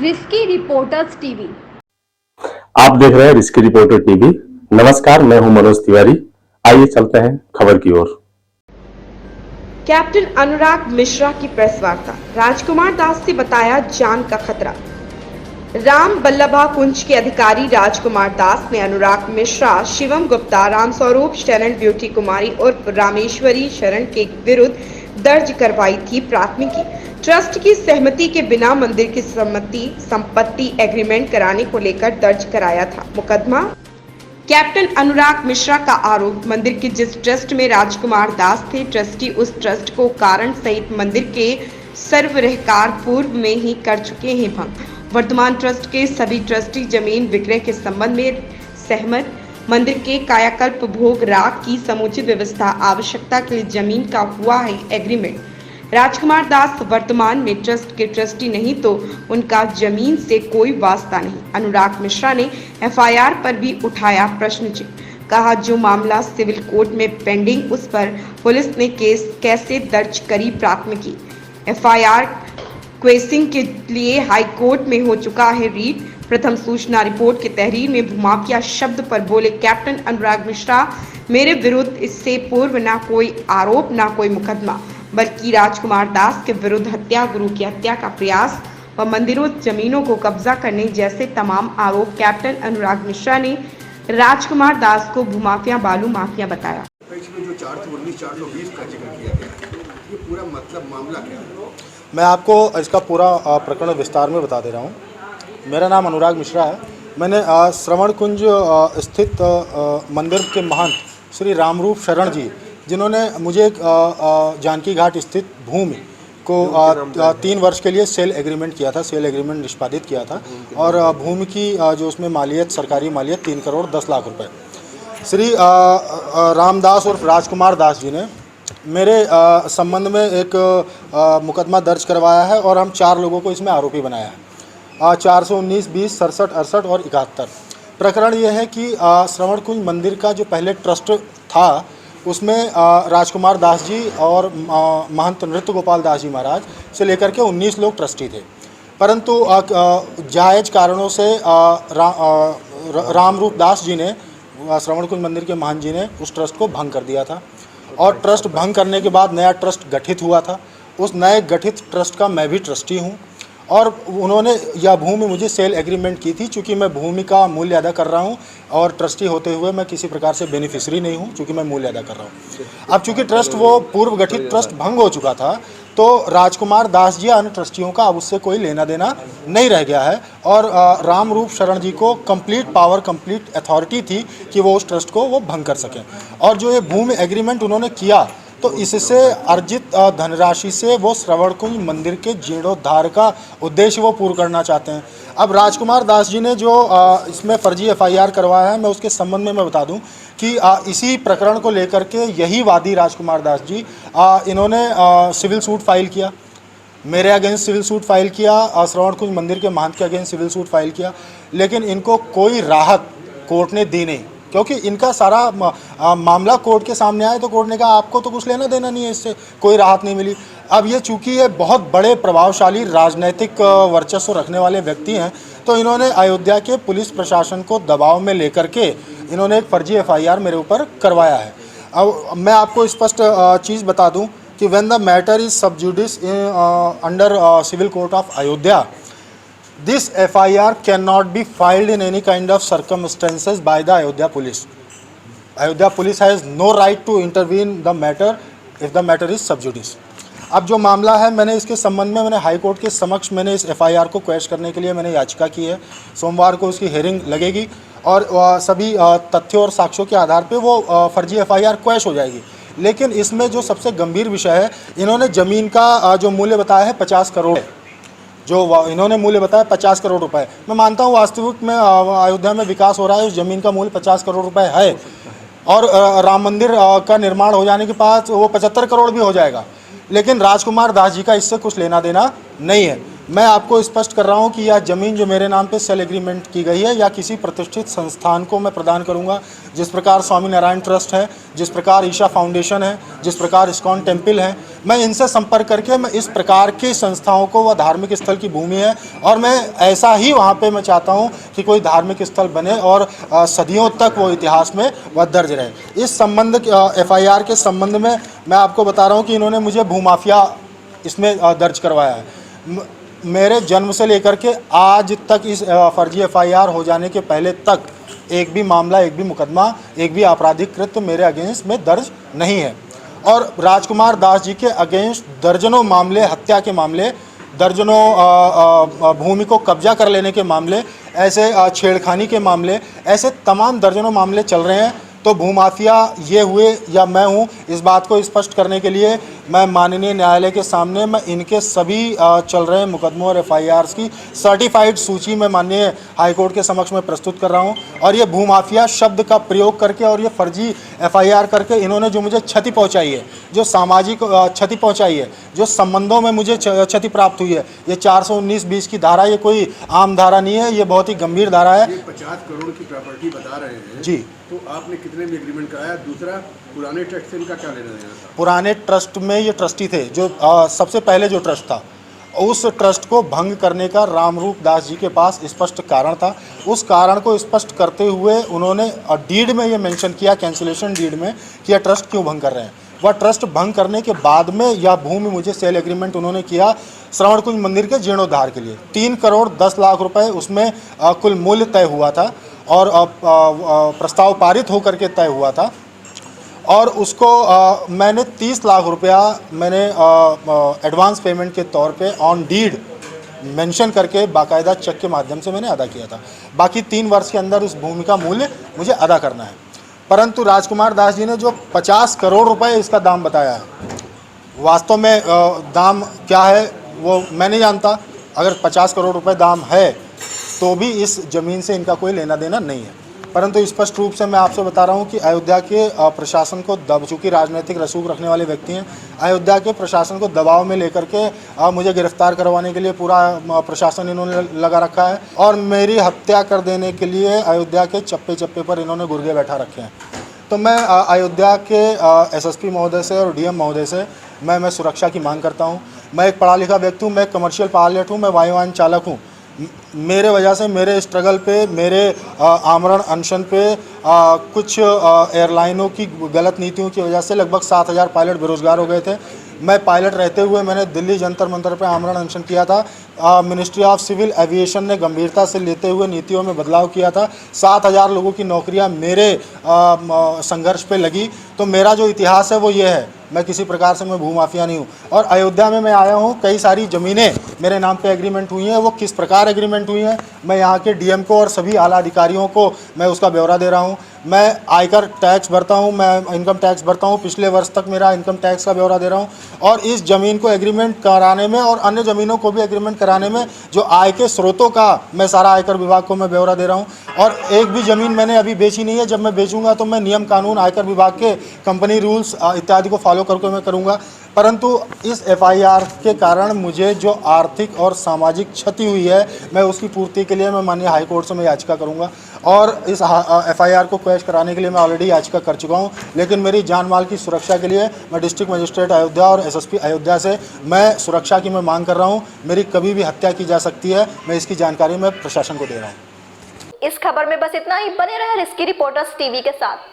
Risky reporters TV. आप देख रहे हैं रिस्की रिपोर्टर टीवी। नमस्कार, मैं हूं मनोज तिवारी। आइए चलते हैं खबर की ओर। कैप्टन अनुराग मिश्रा की प्रेस वार्ता। राजकुमार दास से बताया जान का खतरा। राम बल्लभा कुंज के अधिकारी राजकुमार दास ने अनुराग मिश्रा, शिवम गुप्ता, रामस्वरूप शरण, ब्यूटी कुमारी उर्फ रामेश्वरी शरण के विरुद्ध दर्ज करवाई थी प्राथमिकी। ट्रस्ट की सहमति के बिना मंदिर की संपत्ति एग्रीमेंट कराने को लेकर दर्ज कराया था मुकदमा। कैप्टन अनुराग मिश्रा का आरोप, मंदिर के जिस ट्रस्ट में राजकुमार दास थे, ट्रस्टी उस ट्रस्ट को कारण सहित मंदिर के सर्वरहकार पूर्व में ही कर चुके हैं भंग। वर्तमान ट्रस्ट के सभी ट्रस्टी जमीन विक्रय के संबंध में सहमत। मंदिर के कायाकल्प भोग राग की समुचित व्यवस्था आवश्यकता के लिए जमीन का हुआ है एग्रीमेंट। राजकुमार दास वर्तमान में ट्रस्ट के ट्रस्टी नहीं तो उनका जमीन से कोई वास्ता नहीं। अनुराग मिश्रा ने एफआईआर पर भी उठाया प्रश्न चिन्ह। कहा जो मामला सिविल कोर्ट में पेंडिंग, उस पर पुलिस ने केस कैसे दर्ज करी प्राथमिकी। एफआईआर क्वेसिंग के लिए हाई कोर्ट में हो चुका है रीट। प्रथम सूचना रिपोर्ट के तहरीर में भूमाफिया शब्द पर बोले कैप्टन अनुराग मिश्रा, मेरे विरुद्ध इससे पूर्व ना कोई आरोप ना कोई मुकदमा, बल्कि राजकुमार दास के विरुद्ध हत्या, गुरु की हत्या का प्रयास व मंदिरों जमीनों को कब्जा करने जैसे तमाम आरोप कैप्टन अनुराग मिश्रा ने राजकुमार दास को भूमाफिया बालू माफिया बताया। में जो 419-420 का जिक्र किया गया, ये पूरा मतलब मामला क्या है? मैं आपको इसका पूरा प्रकरण विस्तार में बता दे रहा हूँ। मेरा नाम अनुराग मिश्रा है। मैंने श्रवण कुंज स्थित मंदिर के महंत श्री रामरूप शरण जी, जिन्होंने मुझे जानकी घाट स्थित भूमि को 3 वर्ष के लिए सेल एग्रीमेंट किया था, सेल एग्रीमेंट निष्पादित किया था और भूमि की जो उसमें मालियत, सरकारी मालियत 3 करोड़ 10 लाख रुपए श्री रामदास और राजकुमार दास जी ने मेरे संबंध में एक मुकदमा दर्ज करवाया है और हम 4 लोगों को इसमें आरोपी बनाया है। 419, 20, 67, 68 और 71। प्रकरण यह है कि श्रवण कुंज मंदिर का जो पहले ट्रस्ट था उसमें राजकुमार दास जी और महंत नृत्य गोपाल दास जी महाराज से लेकर के 19 लोग ट्रस्टी थे, परंतु जायज़ कारणों से रामरूप दास जी ने, श्रवण कुंज मंदिर के महंत जी ने उस ट्रस्ट को भंग कर दिया था और ट्रस्ट भंग करने के बाद नया ट्रस्ट गठित हुआ था। उस नए गठित ट्रस्ट का मैं भी ट्रस्टी हूँ और उन्होंने यह भूमि मुझे सेल एग्रीमेंट की थी। चूँकि मैं भूमि का मूल्य अदा कर रहा हूँ और ट्रस्टी होते हुए मैं किसी प्रकार से बेनिफिशरी नहीं हूँ, चूँकि मैं मूल्य अदा कर रहा हूँ। अब चूँकि ट्रस्ट वो पूर्व गठित ट्रस्ट भंग हो चुका था तो राजकुमार दास जी अन्य ट्रस्टियों का अब उससे कोई लेना देना नहीं रह गया है और रामरूप शरण जी को कंप्लीट पावर, कंप्लीट अथॉरिटी थी कि वो उस ट्रस्ट को वो भंग कर सकें। और जो ये भूमि एग्रीमेंट उन्होंने किया तो इससे अर्जित धनराशि से वो श्रवण कुंज मंदिर के जीर्णोद्धार का उद्देश्य वो पूर्ण करना चाहते हैं। अब राजकुमार दास जी ने जो इसमें फर्जी एफआईआर करवाया है, मैं उसके संबंध में मैं बता दूं कि इसी प्रकरण को लेकर के यही वादी राजकुमार दास जी इन्होंने सिविल सूट फाइल किया, मेरे अगेंस्ट सिविल सूट फाइल किया, श्रवण कुंज मंदिर के महंत के अगेंस्ट सिविल सूट फाइल किया, लेकिन इनको कोई राहत कोर्ट ने दी नहीं, क्योंकि इनका सारा मामला कोर्ट के सामने आया तो कोर्ट ने कहा आपको तो कुछ लेना देना नहीं है, इससे कोई राहत नहीं मिली। अब ये चूंकि ये बहुत बड़े प्रभावशाली राजनीतिक वर्चस्व रखने वाले व्यक्ति हैं तो इन्होंने अयोध्या के पुलिस प्रशासन को दबाव में लेकर के इन्होंने एक फर्जी एफआईआर मेरे ऊपर करवाया है। अब मैं आपको स्पष्ट चीज़ बता दूँ कि when the matter is sub judice under civil court of Ayodhya, this FIR cannot be filed in any kind of circumstances by the Ayodhya police. Ayodhya police has no right to intervene the matter if the matter is sub judice. अब जो मामला है, मैंने इसके संबंध में मैंने high court के समक्ष मैंने इस FIR को क्वैश करने के लिए मैंने याचिका की है। सोमवार को उसकी हेयरिंग लगेगी और सभी तथ्यों और साक्ष्यों के आधार पे वो फर्जी FIR क्वैश हो जाएगी। लेकिन इसमें जो सबसे गंभीर विषय है, इन्होंने ज़मीन का जो मूल्य बताया है 50 करोड़, जो इन्होंने मूल्य बताया 50 करोड़ रुपए। मैं मानता हूँ वास्तविक में अयोध्या में विकास हो रहा है, उस ज़मीन का मूल्य 50 करोड़ रुपए है और राम मंदिर का निर्माण हो जाने के बाद वो 75 करोड़ भी हो जाएगा, लेकिन राजकुमार दास जी का इससे कुछ लेना देना नहीं है। मैं आपको स्पष्ट कर रहा हूं कि यह ज़मीन जो मेरे नाम पे सेल एग्रीमेंट की गई है या किसी प्रतिष्ठित संस्थान को मैं प्रदान करूंगा। जिस प्रकार स्वामी नारायण ट्रस्ट है, जिस प्रकार ईशा फाउंडेशन है, जिस प्रकार इस्कॉन टेम्पल है, मैं इनसे संपर्क करके मैं इस प्रकार की संस्थाओं को, वह धार्मिक स्थल की भूमि है और मैं ऐसा ही वहाँ पे मैं चाहता हूँ कि कोई धार्मिक स्थल बने और सदियों तक वो इतिहास में वह दर्ज रहे। इस संबंध FIR के संबंध में मैं आपको बता रहा हूँ कि इन्होंने मुझे भूमाफिया इसमें दर्ज करवाया है। मेरे जन्म से लेकर के आज तक इस फर्जी FIR हो जाने के पहले तक एक भी मामला, एक भी मुकदमा, एक भी आपराधिक कृत्य मेरे अगेंस्ट में दर्ज नहीं है। और राजकुमार दास जी के अगेंस्ट दर्जनों मामले, हत्या के मामले, दर्जनों भूमि को कब्जा कर लेने के मामले, ऐसे छेड़खानी के मामले, ऐसे तमाम दर्जनों मामले चल रहे हैं। तो भूमाफिया ये हुए या मैं हूँ, इस बात को स्पष्ट करने के लिए मैं माननीय न्यायालय के सामने मैं इनके सभी चल रहे मुकदमों और FIRs की सर्टिफाइड सूची में माननीय हाईकोर्ट के समक्ष मैं प्रस्तुत कर रहा हूँ। और ये भूमाफिया शब्द का प्रयोग करके और ये फर्जी FIR करके इन्होंने जो मुझे क्षति पहुँचाई है, जो सामाजिक क्षति पहुँचाई है, जो संबंधों में मुझे क्षति प्राप्त हुई है, ये 419(20) की धारा ये कोई आम धारा नहीं है, ये बहुत ही गंभीर धारा है। 50 करोड़ की प्रॉपर्टी बता रहे हैं जी, तो आपने कितने में एग्रीमेंट कराया? दूसरा, पुराने ट्रस्ट से इनका क्या लेना देना था? पुराने ट्रस्ट में ये ट्रस्टी थे, जो सबसे पहले जो ट्रस्ट था, उस ट्रस्ट को भंग करने का रामरूप दास जी के पास स्पष्ट कारण था। उस कारण को स्पष्ट करते हुए उन्होंने डीड में ये मेंशन किया, कैंसिलेशन डीड में, कि यह ट्रस्ट क्यों भंग कर रहे हैं। वह ट्रस्ट भंग करने के बाद में यह भूमि मुझे सेल एग्रीमेंट उन्होंने किया श्रवण कुंज मंदिर के जीर्णोद्धार के लिए। 3 करोड़ 10 लाख रुपए उसमें कुल मूल्य तय हुआ था और प्रस्ताव पारित होकर के तय हुआ था। और उसको मैंने 30 लाख रुपया मैंने एडवांस पेमेंट के तौर पे ऑन डीड मेंशन करके बाकायदा चेक के माध्यम से मैंने अदा किया था। बाकी 3 वर्ष के अंदर उस भूमि का मूल्य मुझे अदा करना है। परंतु राजकुमार दास जी ने जो 50 करोड़ रुपए इसका दाम बताया है, वास्तव में दाम क्या है वो मैं नहीं जानता। अगर 50 करोड़ रुपए दाम है तो भी इस ज़मीन से इनका कोई लेना देना नहीं है। परंतु स्पष्ट रूप से मैं आपसे बता रहा हूं कि अयोध्या के प्रशासन को चूँकि राजनीतिक रसूख रखने वाले व्यक्ति हैं, अयोध्या के प्रशासन को दबाव में लेकर के मुझे गिरफ्तार करवाने के लिए पूरा प्रशासन इन्होंने लगा रखा है और मेरी हत्या कर देने के लिए अयोध्या के चप्पे चप्पे पर इन्होंने गुर्गे बैठा रखे हैं। तो मैं अयोध्या के SSP महोदय से और DM महोदय से मैं सुरक्षा की मांग करता हूँ। मैं एक पढ़ा लिखा व्यक्ति हूँ, मैं कमर्शियल पायलट हूँ, मैं वायुयान चालक हूँ। मेरे वजह से मेरे स्ट्रगल पे, मेरे आमरण अनशन पे कुछ एयरलाइनों की गलत नीतियों की वजह से लगभग 7,000 पायलट बेरोजगार हो गए थे। मैं पायलट रहते हुए मैंने दिल्ली जंतर मंतर पे आमरण अनशन किया था। मिनिस्ट्री ऑफ सिविल एविएशन ने गंभीरता से लेते हुए नीतियों में बदलाव किया था। 7,000 लोगों की नौकरियां मेरे संघर्ष पे लगी। तो मेरा जो इतिहास है वो ये है, मैं किसी प्रकार से मैं भूमाफिया नहीं हूँ। और अयोध्या में मैं आया हूँ, कई सारी ज़मीनें मेरे नाम पे एग्रीमेंट हुई हैं। वो किस प्रकार एग्रीमेंट हुई हैं, मैं यहाँ के DM को और सभी आला अधिकारियों को मैं उसका ब्यौरा दे रहा हूँ। मैं आयकर टैक्स भरता हूँ, मैं इनकम टैक्स भरता हूँ, पिछले वर्ष तक मेरा इनकम टैक्स का ब्यौरा दे रहा हूँ। और इस ज़मीन को एग्रीमेंट कराने में और अन्य ज़मीनों को भी एग्रीमेंट कराने में जो आय के स्रोतों का मैं सारा आयकर विभाग को मैं ब्यौरा दे रहा हूँ। और एक भी ज़मीन मैंने अभी बेची नहीं है। जब मैं बेचूंगा तो मैं नियम कानून, आयकर विभाग के कंपनी रूल्स इत्यादि को फॉलो करके मैं करूँगा। परंतु इस FIR के कारण मुझे जो आर्थिक और सामाजिक क्षति हुई है, मैं उसकी पूर्ति के लिए मैं माननीय हाईकोर्ट से मैं याचिका करूंगा। और इस FIR को क्वैश कराने के लिए मैं ऑलरेडी याचिका कर चुका हूं। लेकिन मेरी जान माल की सुरक्षा के लिए मैं डिस्ट्रिक्ट मजिस्ट्रेट अयोध्या और SSP अयोध्या से मैं सुरक्षा की मैं मांग कर रहा हूं। मेरी कभी भी हत्या की जा सकती है, मैं इसकी जानकारी मैं प्रशासन को दे रहा हूँ। इस खबर में बस इतना ही। बने रहे रिस्की रिपोर्टर्स टीवी के साथ।